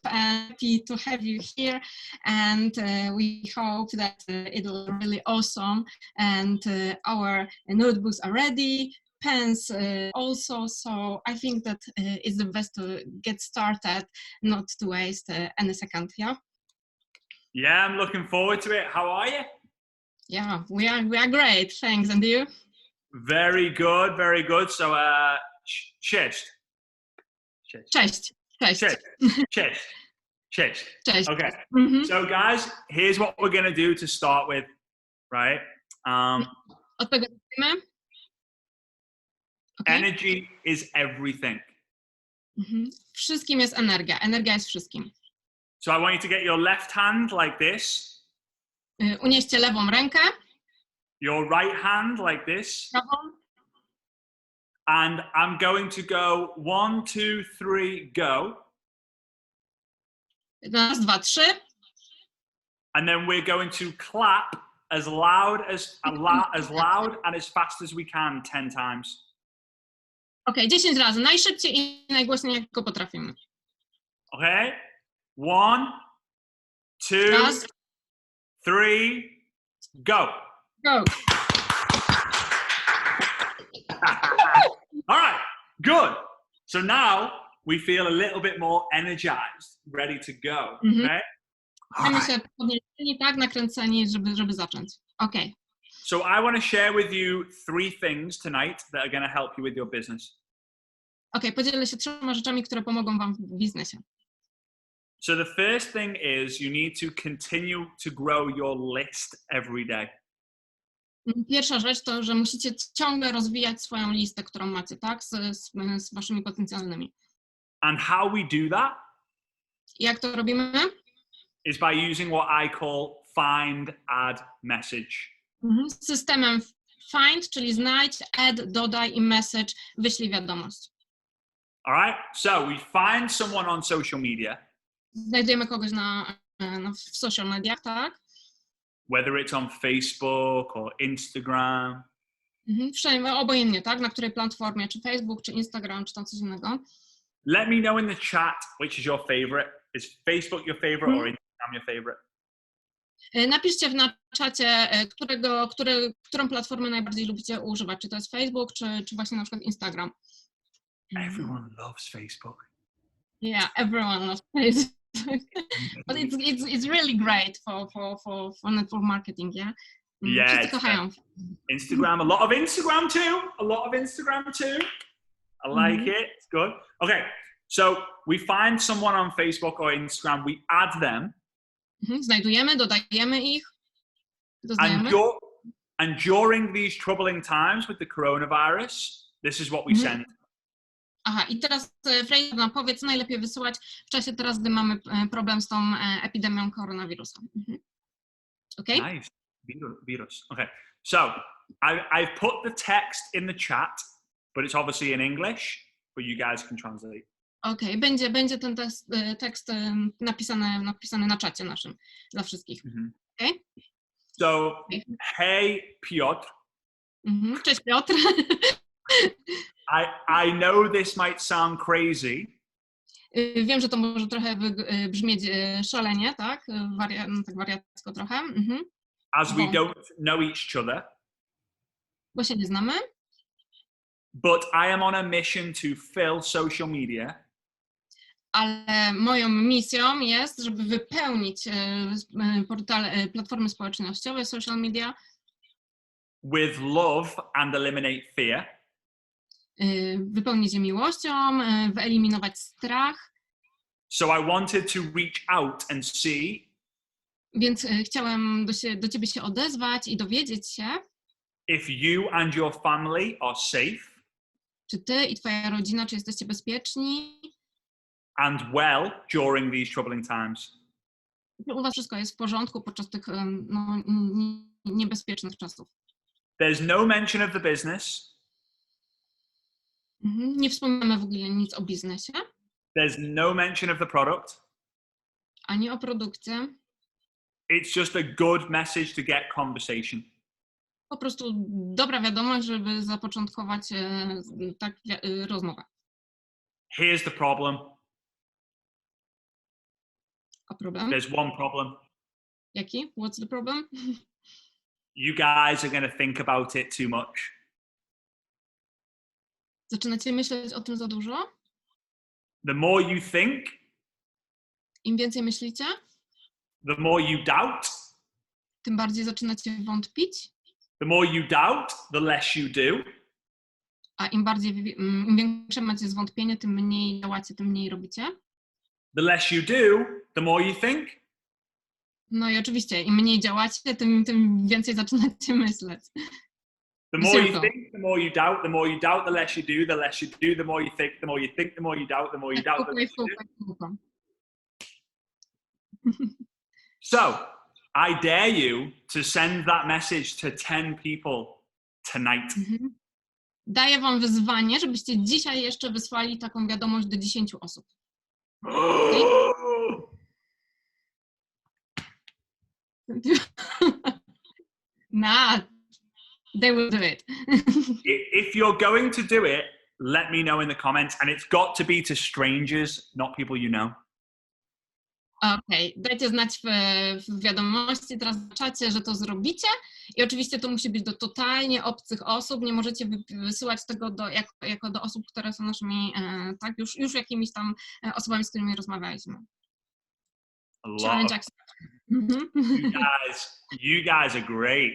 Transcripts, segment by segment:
happy to have you here, and we hope that it'll be really awesome, and our notebooks are ready, pens also, so I think that it's the best to get started, not to waste any second. Yeah, I'm looking forward to it. How are you? Yeah, we are great, thanks. And you? Very good, very good. So cześć. Cześć. Cześć. Cześć. Cześć. Cześć. Okay. So guys, here's what we're going to do to start with, right? Od tego zaczniemy? Okay. Energy is everything. Wszystkim jest energia. Energia jest wszystkim. So I want you to get your left hand like this. Unieście lewą rękę. Your right hand like this. Prawą. And I'm going to go 1, 2, 3, go. Raz, dwa, trzy. And then we're going to clap as loud and as fast as we can 10 times. Okay, 10 razy. Najszybciej i najgłośniej, jak tylko potrafimy. Okay? 1, 2, 3, go. Go. All right, good. So now we feel a little bit more energized, ready to go. Okay? Czujemy się podnieceni, tak, nakręceni, żeby zacząć. Okay. So I want to share with you 3 things tonight that are going to help you with your business. Okay, podzielę się 3 rzeczami, które pomogą wam w biznesie. So the first thing is you need to continue to grow your list every day. Pierwsza rzecz to, że musicie ciągle rozwijać swoją listę, którą macie, tak, z waszymi potencjalnymi. And how we do that? Jak to robimy? Is by using what I call find, add, message. Systemem find, czyli znajdź, add, dodaj i message, wyślij wiadomość. All right, so we find someone on social media. Znajdujemy kogoś w social mediach, tak? Whether it's on Facebook or Instagram. Wszędzie, obojętnie, tak? Na której platformie, czy Facebook, czy Instagram, czy tam coś innego. Let me know in the chat which is your favorite. Is Facebook your favorite or Instagram your favorite? Napiszcie na czacie, którą platformę najbardziej lubicie używać. Czy to jest Facebook, czy właśnie na przykład Instagram. Everyone loves Facebook. Yeah, everyone loves Facebook. But it's really great for network marketing, yeah? Yeah. Wszyscy kochają. Instagram, a lot of Instagram too. I like it, it's good. Okay, so we find someone on Facebook or Instagram, we add them. Znajdujemy, dodajemy ich. And during these troubling times with the coronavirus, this is what we send. Aha, i teraz Fraser nam powie, co najlepiej wysyłać w czasie teraz, gdy mamy problem z tą epidemią koronawirusa. Okay? Nice. Virus. Okay. So I've put the text in the chat, but it's obviously in English, but you guys can translate. Okay, będzie ten tekst napisany na czacie naszym dla wszystkich. Okay? So, hey Piotr. Cześć Piotr. I know this might sound crazy. Wiem, że to może trochę brzmieć szalenie, tak? Tak wariacko trochę. As we don't know each other. Bo się nie znamy. But I am on a mission to fill social media. Ale moją misją jest, żeby wypełnić platformy społecznościowe, social media. With love and eliminate fear. Wypełnić je miłością, wyeliminować strach. So I wanted to reach out and see. Więc chciałem do ciebie się odezwać i dowiedzieć się. If you and your family are safe. Czy ty i twoja rodzina, czy jesteście bezpieczni? And well during these troubling times. U was wszystko jest w porządku podczas tych niebezpiecznych czasów. There's no mention of the business. Nie wspominamy w ogóle nic o biznesie. There's no mention of the product. Ani o produkcie. It's just a good message to get conversation. Po prostu dobra wiadomość, żeby zapoczątkować rozmowę. Here's the problem. A problem? There's one problem. Jaki? What's the problem? You guys are going to think about it too much. Zaczynacie myśleć o tym za dużo? The more you think, Im więcej myślicie, the more you doubt. tym bardziej zaczynacie wątpić, The more you doubt, the less you do. a im większe macie zwątpienie, tym mniej działacie, tym mniej robicie. The less you do, the more you think. No i oczywiście, im mniej działacie, tym więcej zaczynacie myśleć. The more you think, the more you doubt. The more you doubt, the less you do. The less you do, the more you think. The more you think, the more you doubt. The more you doubt, the less you do. So, I dare you to send that message to 10 people tonight. Daję wam wyzwanie, żebyście dzisiaj jeszcze wysłali taką wiadomość do 10 osób. Okay? Nah, they will do it. If you're going to do it, let me know in the comments. And it's got to be to strangers, not people you know. Okej, dajcie znać w wiadomości teraz w czacie, że to zrobicie i oczywiście to musi być do totalnie obcych osób, nie możecie wysyłać tego jako do osób, które są naszymi, tak, już jakimiś tam osobami, z którymi rozmawialiśmy. Challenge accepted. You guys are great.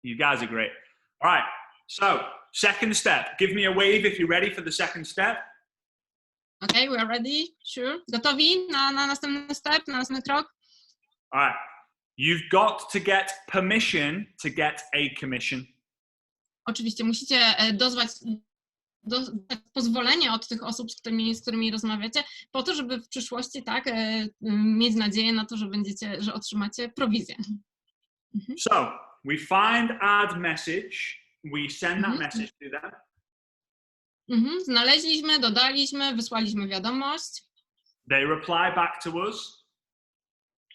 You guys are great. All right, so second step. Give me a wave if you're ready for the second step. Okay, we are ready. Sure. Gotowi na następny step, na następny krok? All right. You've got to get permission to get a commission. Oczywiście musicie dostać pozwolenie od tych osób, z którymi rozmawiacie, po to, żeby w przyszłości tak mieć nadzieję na to, że otrzymacie prowizję. So, we find add message, we send that message to them. Znaleźliśmy, dodaliśmy, wysłaliśmy wiadomość. They reply back to us.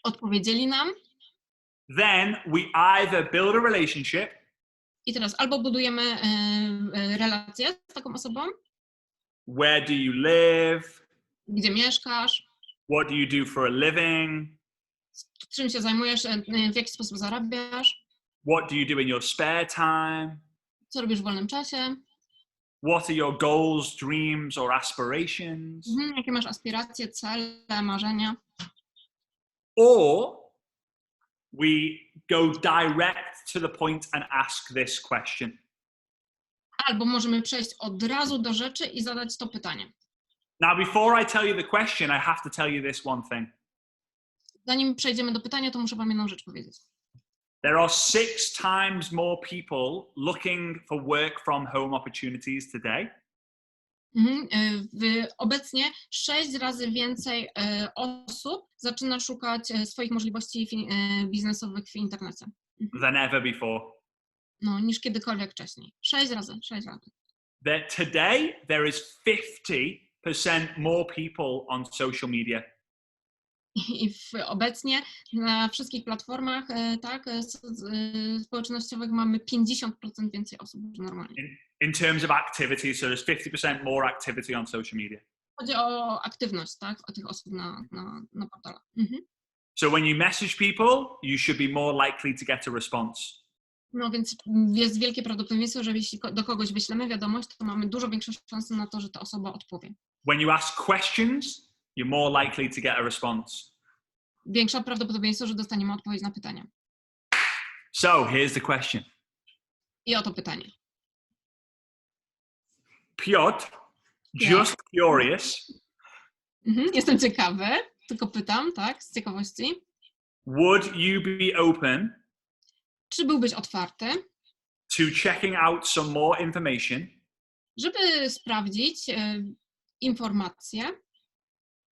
Odpowiedzieli nam. Then we either build a relationship. I teraz albo budujemy relację z taką osobą. Where do you live? Gdzie mieszkasz? What do you do for a living? Czym się zajmujesz? W jaki sposób zarabiasz? What do you do in your spare time? Co robisz w wolnym czasie? What are your goals, dreams, or aspirations? Jakie masz aspiracje, cele, marzenia? Or we go direct to the point and ask this question. Albo możemy przejść od razu do rzeczy i zadać to pytanie. Now, before I tell you the question, I have to tell you this one thing. Zanim przejdziemy do pytania, to muszę wam jedną rzecz powiedzieć. There are 6 times more people looking for work from home opportunities today. Obecnie 6 razy więcej osób zaczyna szukać swoich możliwości biznesowych w internecie. Than ever before. No, niż kiedykolwiek wcześniej. 6 razy. Today, there is 50% more people on social media. I obecnie na wszystkich platformach tak, społecznościowych mamy 50% więcej osób niż normalnie. In terms of activity, so there's 50% more activity on social media. Chodzi o aktywność, tak, o tych osób na portalach. So when you message people, you should be more likely to get a response. No więc jest wielkie prawdopodobieństwo, że jeśli do kogoś wyślemy wiadomość, to mamy dużo większe szanse na to, że ta osoba odpowie. When you ask questions, you're more likely to get a response. Większe prawdopodobieństwo, że dostaniemy odpowiedź na pytanie. So, here's the question. I oto pytanie. Piotr, just curious. Jestem ciekawy, tylko pytam, tak, z ciekawości. Would you be open Czy byłbyś otwarty, to checking out some more information żeby sprawdzić informacje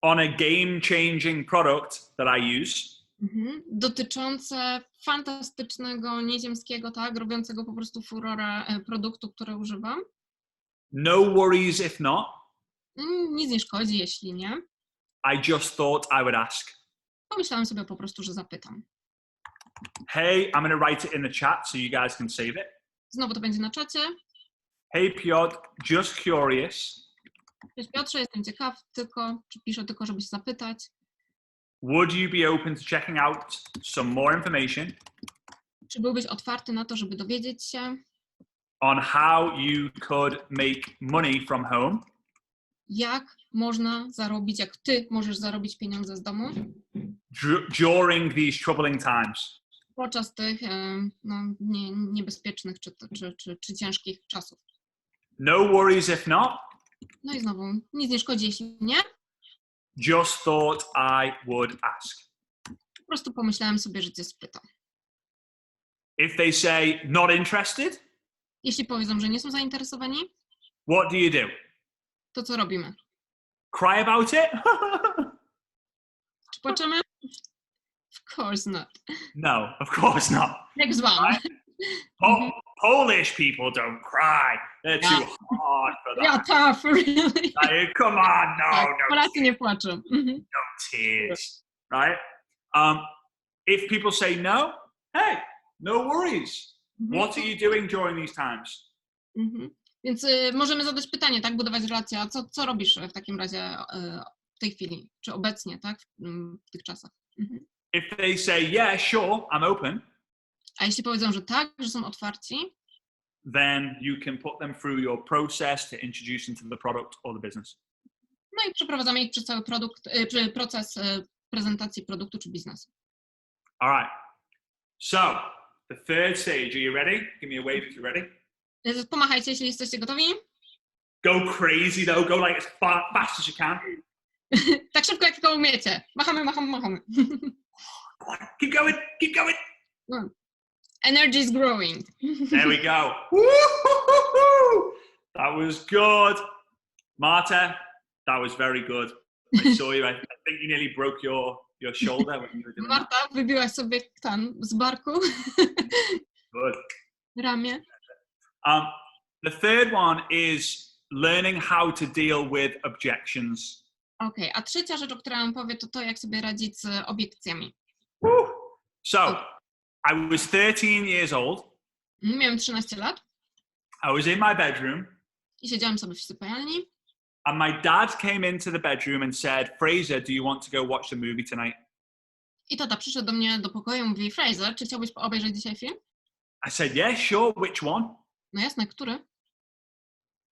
on a game-changing product that I use? Dotyczące fantastycznego, nieziemskiego, tak, robiącego po prostu furorę produktu, który używam. No worries if not. Nic nie szkodzi, jeśli nie. I just thought I would ask. Pomyślałem sobie po prostu, że zapytam. Hey, I'm going to write it in the chat so you guys can save it. Znowu to będzie na czacie. Hey Piotr, just curious. Cześć Piotrze, jestem ciekaw, piszę tylko, żeby się zapytać. would you be open to checking out some more information Czy byłbyś otwarty na to, żeby dowiedzieć się, on how you could make money from home jak można zarobić, jak ty możesz zarobić pieniądze z domu during these troubling times? podczas tych niebezpiecznych czy ciężkich czasów? No worries if not. No i znowu, nic nie szkodzi, jeśli nie. Just thought I would ask. Po prostu pomyślałem sobie, że cię spytam. If they say not interested, Jeśli powiedzą, że nie są zainteresowani, what do you do? to co robimy? Cry about it? Czy płaczemy? Of course not. No, of course not. Next one. Polish people don't cry. They're too hard for that. Yeah, tough, really. Like, come on, no Polacy nie płaczą. no tears, right? If people say no, hey, no worries. What are you doing during these times? Więc możemy zadać pytanie, tak? Budować relację. A co robisz w takim razie w tej chwili? Czy obecnie, tak? W tych czasach? If they say, yeah, sure, I'm open, A jeśli powiedzą, że tak, że są otwarci, then you can put them through your process to introduce them to the product or the business. no i przeprowadzamy ich przez cały proces prezentacji produktu czy biznesu. All right. So, the third stage, are you ready? Give me a wave if you're ready. Pomachajcie, jeśli jesteście gotowi. Go crazy though, go like as fast as you can. Tak szybko, jak tylko umiecie. Machamy. Go on, keep going, keep going. Energy is growing. There we go. Woo-hoo-hoo-hoo! That was good. Marta, that was very good. I saw you. I think you nearly broke your shoulder when you were doing Marta, wybiłaś sobie z barku. Good. Ramię. The third one is learning how to deal with objections. Okej, a trzecia rzecz, o której wam powiem, to jak sobie radzić z obiekcjami. Woo! So, I was 13 years old. Miałem 13 lat I was in my bedroom. i siedziałem sobie w sypialni. And my dad came into the bedroom and said, Fraser, do you want to go watch the movie tonight? I tata przyszedł do mnie do pokoju i mówi, Fraser, czy chciałbyś obejrzeć dzisiaj film? I said, yeah, sure, which one? No jasne, który?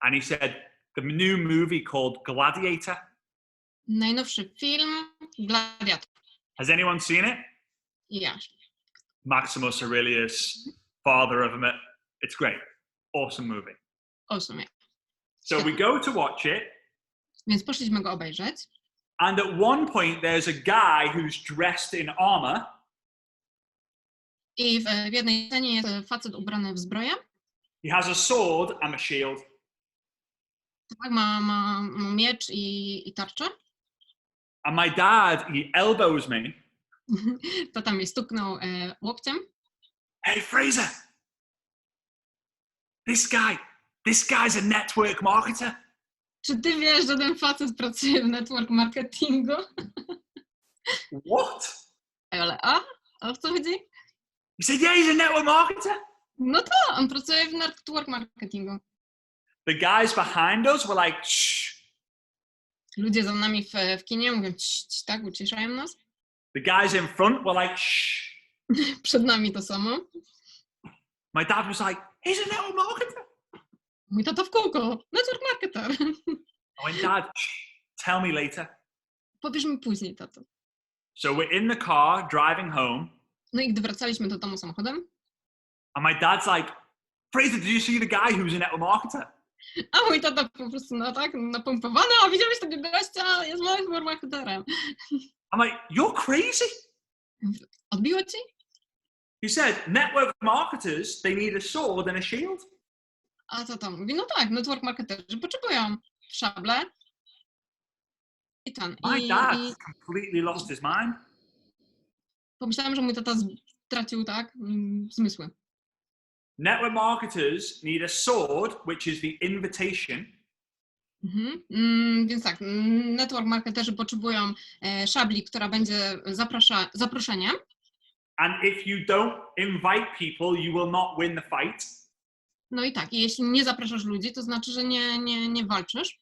And he said, the new movie called Gladiator. Najnowszy film, Gladiator. Has anyone seen it? I ja. Maximus Aurelius, father of it. It's great. Awesome movie. Awesome. So we go to watch it. Więc poszliśmy go obejrzeć. And at one point, there's a guy who's dressed in armor. I w jednej scenie jest facet ubrany w zbroję. He has a sword and a shield. Tak, ma miecz i tarczę. And my dad, he elbows me. Tata mnie stuknął łokciem. Hey, Fraser. This guy's a network marketer. Czy ty wiesz, że ten facet pracuje w network marketingu? What? Ale o co chodzi? He said, yeah, he's a network marketer. No to, on pracuje w network marketingu. The guys behind us were like, shh. Ludzie za nami w kinie mówią, tak, uciszają nas. The guys in front were like, shh. Przed nami to samo. My dad was like, he's a network marketer. Mój tata w kółko, network marketer. I went, Dad, tell me later. Powiesz mi później, tato. So we're in the car driving home. No i gdy wracaliśmy do domu samochodem. And my dad's like, Fraser, did you see the guy who was a network marketer? A mój tata po prostu, no tak, napompowany, a widziałeś tego gościa, jest network marketerem. I'm like, you're crazy. Odbiło ci? He said, network marketers, they need a sword and a shield. A tata mówi, no tak, network marketerzy potrzebują szable i ten. My dad completely lost his mind. Pomyślałem, że mój tata stracił, tak, zmysły. Network marketers need a sword, which is the invitation. Więc tak, network marketerzy potrzebują szabli, która będzie zaproszeniem. And if you don't invite people, you will not win the fight. No i tak, jeśli nie zapraszasz ludzi, to znaczy, że nie walczysz.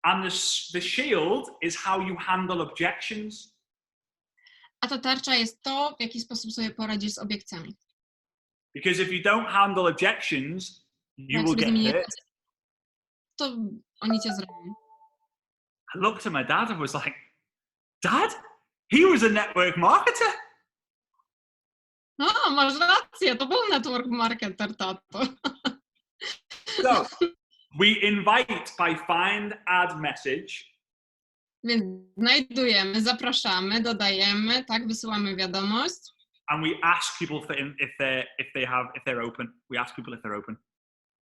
And the shield is how you handle objections. A ta tarcza jest to, w jaki sposób sobie poradzisz z obiekcjami. Because if you don't handle objections, Bo you jak will sobie z get nimi nie hurt. radzisz, to oni cię zrobią. I looked at my dad and was like, Dad, he was a network marketer. No, masz rację, to był network marketer, tato. So we invite by find ad message. Więc znajdujemy, zapraszamy, dodajemy, tak, wysyłamy wiadomość. And we ask people if they're open. We ask people if they're open.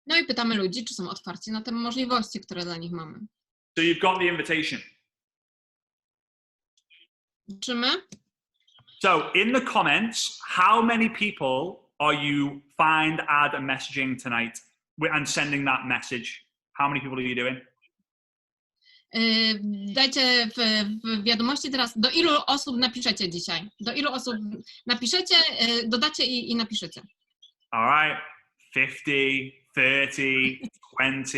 No i pytamy ludzi, czy są otwarci na te możliwości, które dla nich mamy. So you've got the invitation. Czymy? So in the comments, how many people are you find ad and messaging tonight and sending that message? How many people are you doing? Dajcie w wiadomości teraz, do ilu osób napiszecie dzisiaj? Do ilu osób napiszecie, dodacie i napiszecie. All right, 50, 30, 20,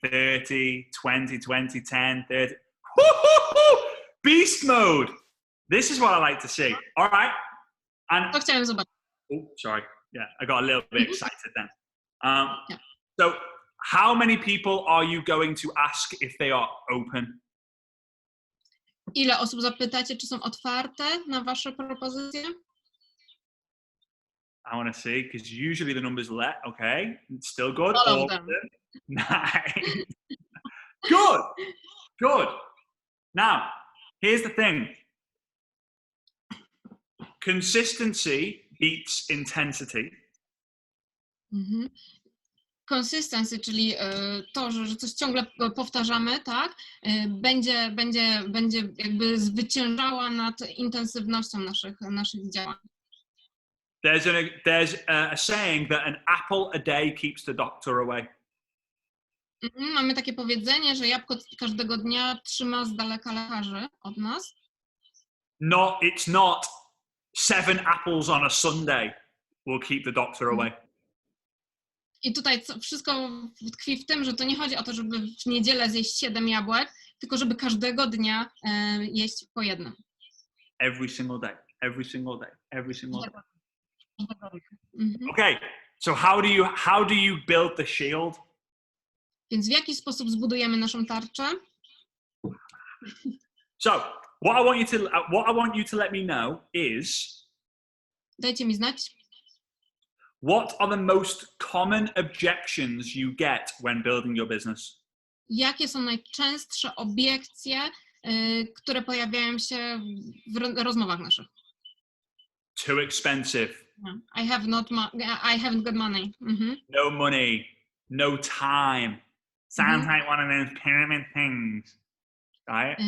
30, 20, 20, 10, 30. Woo-hoo-hoo! Beast mode. This is what I like to see. All right. And To chciałem zobaczyć. oh, sorry. Yeah, I got a little bit excited then. Yeah. So how many people are you going to ask if they are open? Ile osób zapytacie, czy są otwarte na wasze propozycje? I want to see, because usually the number's okay, it's still good. All of them. Nice. Good. Good. Now, here's the thing. Consistency beats intensity. Mhm. Consistency, czyli to, że coś ciągle powtarzamy, tak, będzie jakby zwyciężała nad intensywnością naszych działań. There's a saying that an apple a day keeps the doctor away. Mamy takie powiedzenie, że jabłko każdego dnia trzyma z daleka lekarzy od nas. No, it's not 7 apples on a Sunday will keep the doctor away. I tutaj wszystko tkwi w tym, że to nie chodzi o to, żeby w niedzielę zjeść 7 jabłek, tylko żeby każdego dnia jeść po jednym. Every single day. Every single day. Every single day. Mhm. Okay, so how do you build the shield? Więc w jaki sposób zbudujemy naszą tarczę? So what I want you to let me know is, Dajcie mi znać. what are the most common objections you get when building your business? Jakie są najczęstsze obiekcje, które pojawiają się w rozmowach naszych? Too expensive. I haven't got money. Mhm. No money. No time. Sounds like one of those pyramid things, right?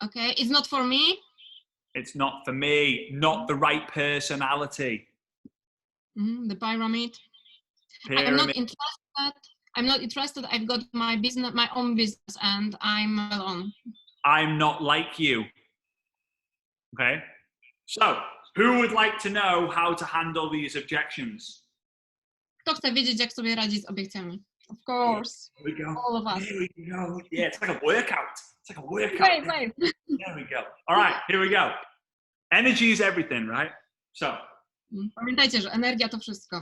Okay, it's not for me. It's not for me. Not the right personality. The pyramid. Pyramid. I'm not interested. I've got my own business, and I'm alone. I'm not like you. Okay. So, who would like to know how to handle these objections? Kto chce wiedzieć, jak sobie radzić z obiekcjami? Of course. Here we go. All of us. Here we go. Yeah, it's like a workout. It's like a workout. Wait. There we go. All right, here we go. Energy is everything, right? So, pamiętajcie, że energia to wszystko.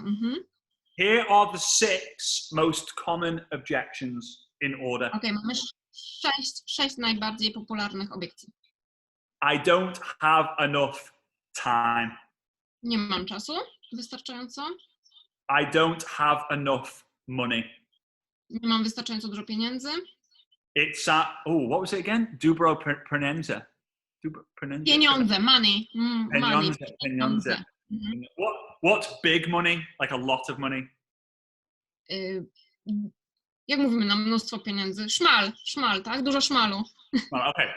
here are the 6 most common objections in order. Okay, mamy 6 najbardziej popularnych obiekcji. I don't have enough time. Nie mam czasu wystarczająco. I don't have enough money. Nie mam wystarczająco dużo pieniędzy. It's what was it again? Dubro Prenenza. Pieniądze, money. Pieniądze. What's big money? Like a lot of money? Jak mówimy na mnóstwo pieniędzy? Szmal, tak? Dużo szmalu. Okay,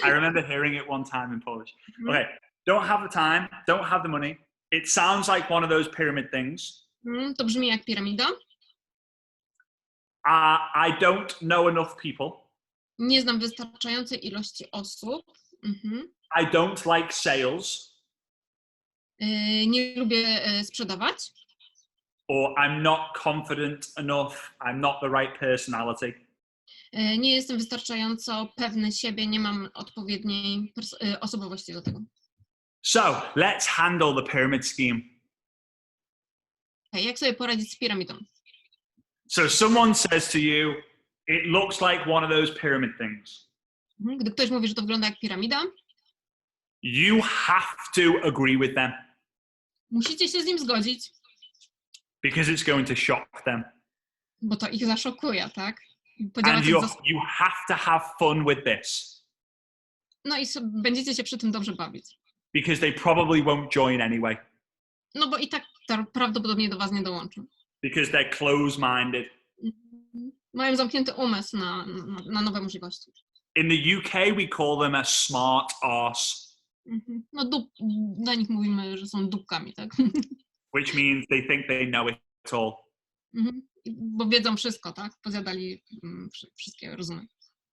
I remember hearing it one time in Polish. Okay, don't have the time, don't have the money. It sounds like one of those pyramid things. To brzmi jak piramida. I don't know enough people. Nie znam wystarczającej ilości osób. I don't like sales. Nie lubię sprzedawać. Or I'm not confident enough. I'm not the right personality. Nie jestem wystarczająco pewny siebie, nie mam odpowiedniej osobowości do tego. So let's handle the pyramid scheme. Okay, jak sobie poradzić z piramidą? So someone says to you, it looks like one of those pyramid things. Gdy ktoś mówi, że to wygląda jak piramida, You have to agree with them musicie się z nim zgodzić, because it's going to shock them. bo to ich zaszokuje, tak? And you have to have fun with this No i będziecie się przy tym dobrze bawić. because they probably won't join anyway No bo i tak prawdopodobnie do was nie dołączą. because they're close-minded. Mają zamknięty umysł na nowe możliwości. In the UK, we call them a smart arse, No dla nich mówimy, że są dupkami, tak? which means they think they know it all. Bo wiedzą wszystko, tak? Pozjadali wszystkie rozumy.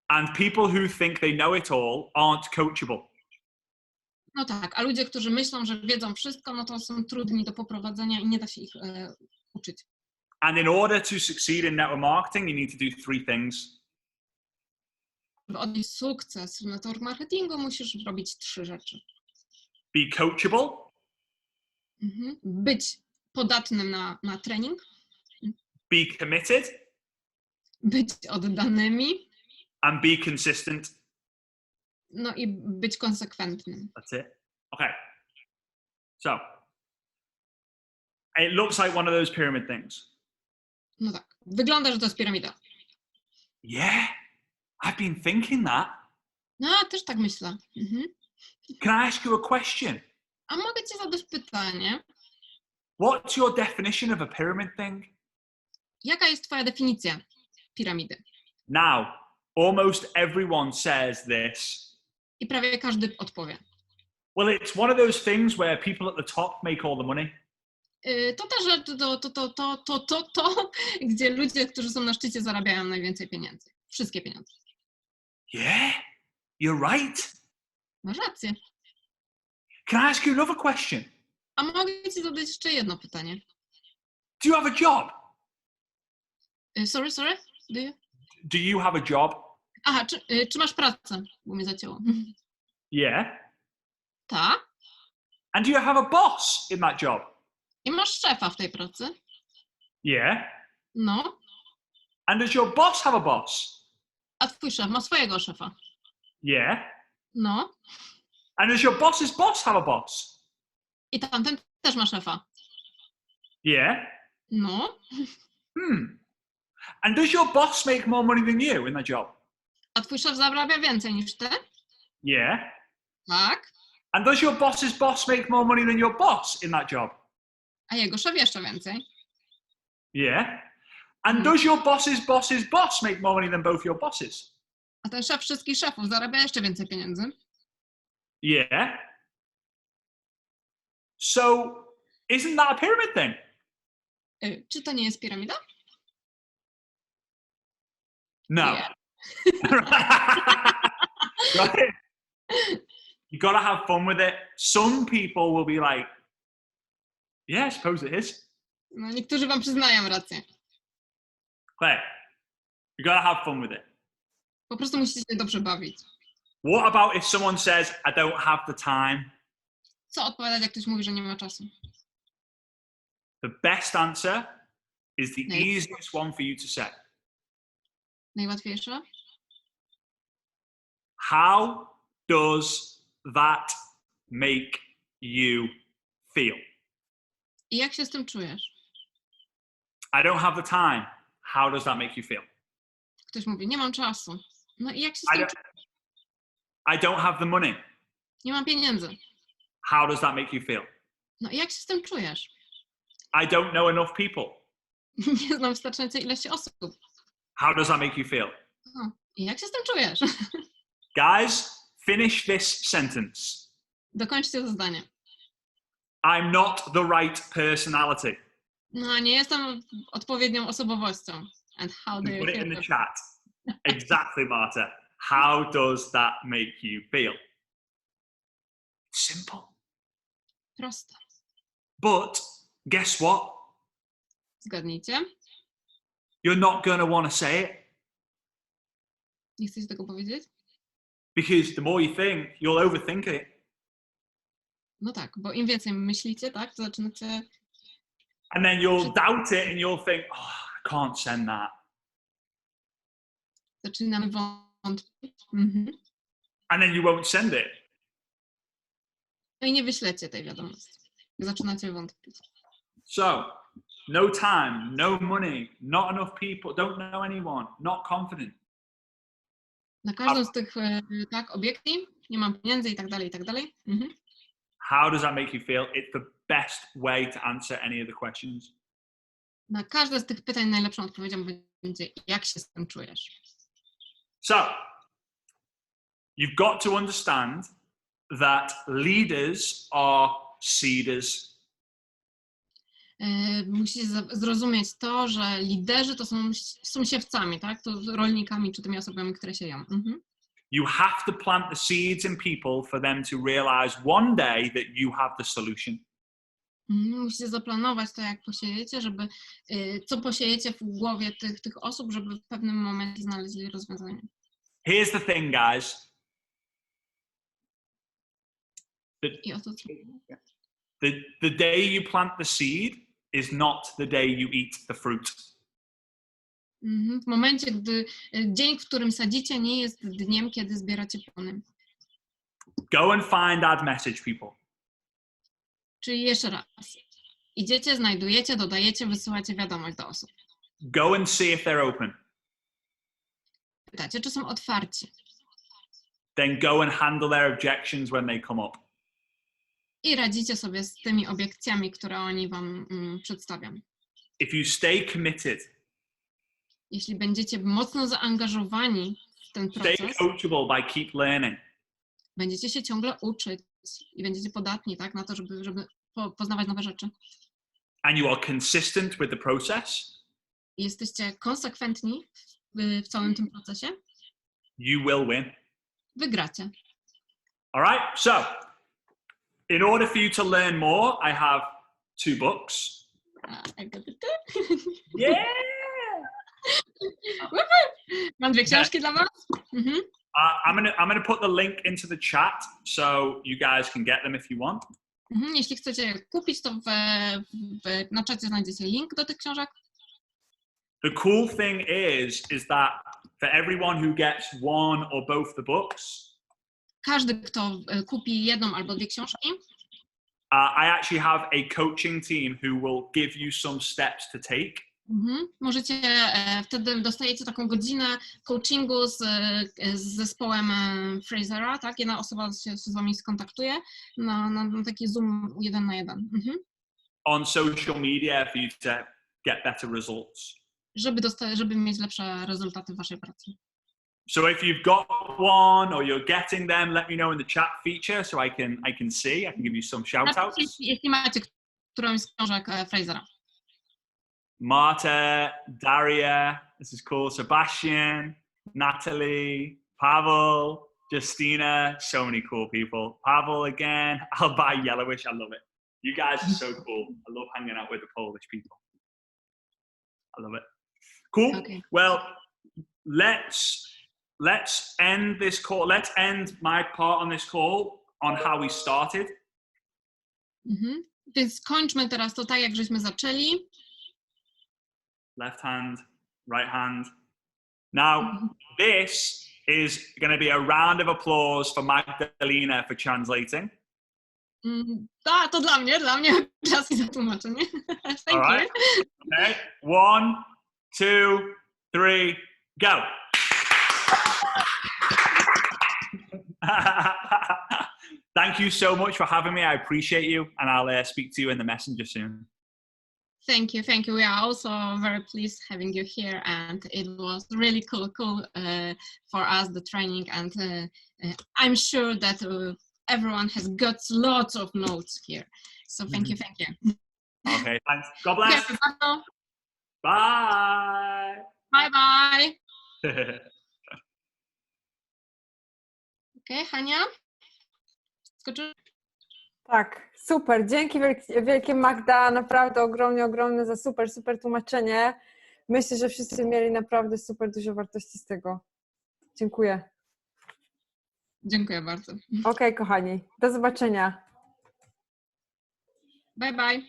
And people who think they know it all aren't coachable. No tak, a ludzie, którzy myślą, że wiedzą wszystko, no to są trudni do poprowadzenia i nie da się ich uczyć. And in order to succeed in network marketing, you need to do 3 things. Żeby odnieść sukces w network marketingu, musisz robić 3 rzeczy. Be coachable, Być podatnym na trening, be committed, być oddanymi, and be consistent. no i być konsekwentnym. That's it. Okay. So, it looks like one of those pyramid things. No tak, wygląda, że to jest piramida. Yeah, I've been thinking that. No, też tak myślę. Can I ask you a question? A mogę ci zadać pytanie? What's your definition of a pyramid thing? Jaka jest twoja definicja piramidy? Now, almost everyone says this. I prawie każdy odpowie. Well, it's one of those things where people at the top make all the money. To ta rzecz, to, gdzie ludzie, którzy są na szczycie, zarabiają najwięcej pieniędzy. Wszystkie pieniądze. Yeah, you're right. Masz rację. Can I ask you another question? A mogę ci zadać jeszcze jedno pytanie. Do you have a job? Sorry? Do you have a job? Aha, czy masz pracę? Bo mnie zacięło. Yeah. Tak. And do you have a boss in that job? I masz szefa w tej pracy? Yeah. No. And does your boss have a boss? A twój szef ma swojego szefa? Yeah. No. And does your boss's boss have a boss? I tamten też ma szefa? Yeah. No. And does your boss make more money than you in that job? A twój szef zarabia więcej niż ty? Yeah. Tak. And does your boss's boss make more money than your boss in that job? A jego szef jeszcze więcej? Yeah. And does your boss's boss make more money than both your bosses? A ten szef wszystkich szefów zarabia jeszcze więcej pieniędzy? Yeah. So, isn't that a pyramid thing? Czy to nie jest piramida? No. Yeah. Right? You gotta have fun with it. Some people will be like, yeah, I suppose it is. No, niektórzy wam przyznają rację. Okay. You gotta have fun with it. Po prostu musicie się dobrze bawić. What about if someone says, I don't have the time? Co odpowiadać, jak ktoś mówi, że nie ma czasu? The best answer is the easiest one for you to say. Najłatwiejsze? How does that make you feel? I jak się z tym czujesz? I don't have the time. How does that make you feel? Ktoś mówi, nie mam czasu. No i jak się z tym czujesz? I don't have the money. Nie mam pieniędzy. How does that make you feel? No i jak się z tym czujesz? I don't know enough people. Nie znam wystarczającej ilości osób. How does that make you feel? No, i jak się z tym czujesz? Guys, finish this sentence. Dokończcie to zdanie. I'm not the right personality. No, nie jestem odpowiednią osobowością. And how do you Put it feel? in the chat. Exactly, Marta. How does that make you feel? Simple. Proste. But guess what? Zgadnijcie. You're not going to want to say it. Nie chcecie tego powiedzieć? Because the more you think, you'll overthink it. No tak, bo im więcej myślicie, tak, to zaczynacie... And then you'll doubt it and you'll think, oh, I can't send that. Zaczynamy wątpić. And then you won't send it. No i nie wyślecie tej wiadomości. Zaczynacie wątpić. So, no time, no money, not enough people, don't know anyone, not confident. Na każdą z tych tak, obiekcji, nie mam pieniędzy i tak dalej, i tak dalej. How does that make you feel? It's the best way to answer any of the questions. Na każde z tych pytań najlepszą odpowiedzią będzie, jak się z tym czujesz. So, you've got to understand that leaders are seeders. Musicie zrozumieć to, że liderzy to są siewcami, tak? To rolnikami czy tymi osobami, które sieją. You have to plant the seeds in people for them to realize one day that you have the solution. Musicie zaplanować to, jak posiejecie, żeby co posiejecie w głowie tych osób, żeby w pewnym momencie znaleźli rozwiązanie. Here's the thing, guys. I o to The day you plant the seed is not the day you eat the fruit. W momencie, gdy dzień, w którym sadzicie, nie jest dniem, kiedy zbieracie plony. Go and find that message, people. Czyli jeszcze raz. Idziecie, znajdujecie, dodajecie, wysyłacie wiadomość do osób. Go and see if they're open. Pytacie, czy są otwarci. Then go and handle their objections when they come up. I radzicie sobie z tymi obiekcjami, które oni wam przedstawią. If you stay committed, jeśli będziecie mocno zaangażowani w ten proces, stay coachable by keep learning. Będziecie się ciągle uczyć i będziecie podatni, tak, na to, żeby poznawać nowe rzeczy. And you are consistent with the process. I jesteście konsekwentni w całym tym procesie. You will win. Wygracie. All right. So, in order for you to learn more, I have 2 books. Yeah. Mam 2 książki dla was. I'm gonna put the link into the chat so you guys can get them if you want. Jeśli chcecie je kupić, to na czacie znajdziecie link do tych książek. The cool thing is that for everyone who gets one or both the books, każdy, kto kupi jedną albo 2 książki, I actually have a coaching team who will give you some steps to take. Możecie, wtedy dostajecie taką godzinę coachingu z zespołem FRAZER'a, tak? Jedna osoba się z wami skontaktuje na taki Zoom 1 na 1. On social media for you to get better results. Żeby mieć lepsze rezultaty w waszej pracy. So if you've got one or you're getting them, let me know in the chat feature so I can see. I can give you some shout outs. Jeśli macie którąś z książek FRAZER'a. Marta, Daria, this is cool. Sebastian, Natalie, Pavel, Justina, so many cool people. Pavel again, I'll buy Yellowish, I love it. You guys are so cool. I love hanging out with the Polish people. I love it. Cool. Okay. Well, let's end this call. Let's end my part on this call on how we started. Więc kończmy teraz to tak, jak żeśmy zaczęli. Left hand, right hand. Now, this is going to be a round of applause for Magdalena for translating. To dla mnie czas i za tłumaczenie. Thank All right. you. Okay. 1, 2, 3, go. Thank you so much for having me. I appreciate you, and I'll speak to you in the messenger soon. Thank you. We are also very pleased having you here, and it was really cool for us, the training, and I'm sure that everyone has got lots of notes here. So thank you. Okay, thanks. God bless. Bye. Bye. Okay, Hania? Skoczysz? Tak, super. Dzięki wielkie Magda, naprawdę ogromnie za super tłumaczenie. Myślę, że wszyscy mieli naprawdę super dużo wartości z tego. Dziękuję. Dziękuję bardzo. Okej, kochani, do zobaczenia. Bye bye.